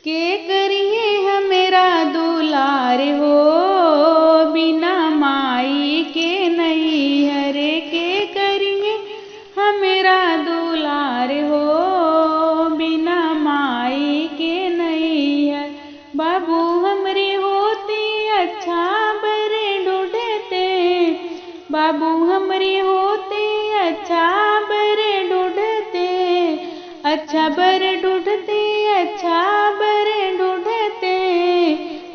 के करिए हमेरा दुलार हो, बिना माई के नैहर के करिए हमेरा दुलार हो, बिना माई के नैहर। बाबू हमरे होते अच्छा बर ढूंढते, बाबू हमरे होते अच्छा बर ढूंढते, अच्छा बर ढूंढते, अच्छा बर ढूंढते।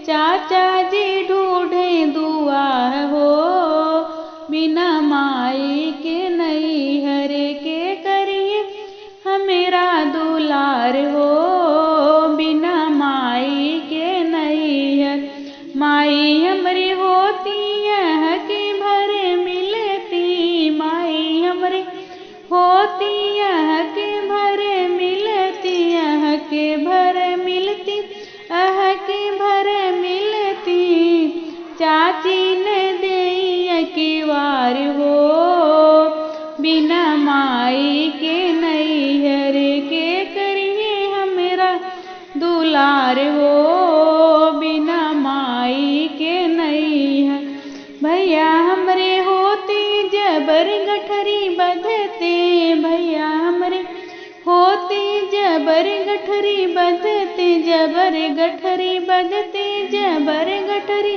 चाचा जी ढूंढे दुआ हो, बिना माई के नैहर के करिए हमेरा दुलार हो, बिना माई के नैहर। माई हमरी होती यह के भर मिलती, माई हमरी होती यह के भर मिलती, यह के भर मिलती, यह के भर मिलती। चाची ने दे की वार हो, बिना माई के नैहर के करिए हमेरा दुलार हो, बिना माई के नैहर। भैया हमरे होते जबर गठरी बंधते, भैया हमरे होते जबर गठरी बंधते, जबर गठरी बंधते, जबर गठरी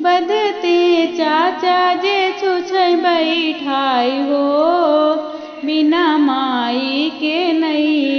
बंधते। चाचा जे छुछै बैठाई हो, बिना माई के नैहर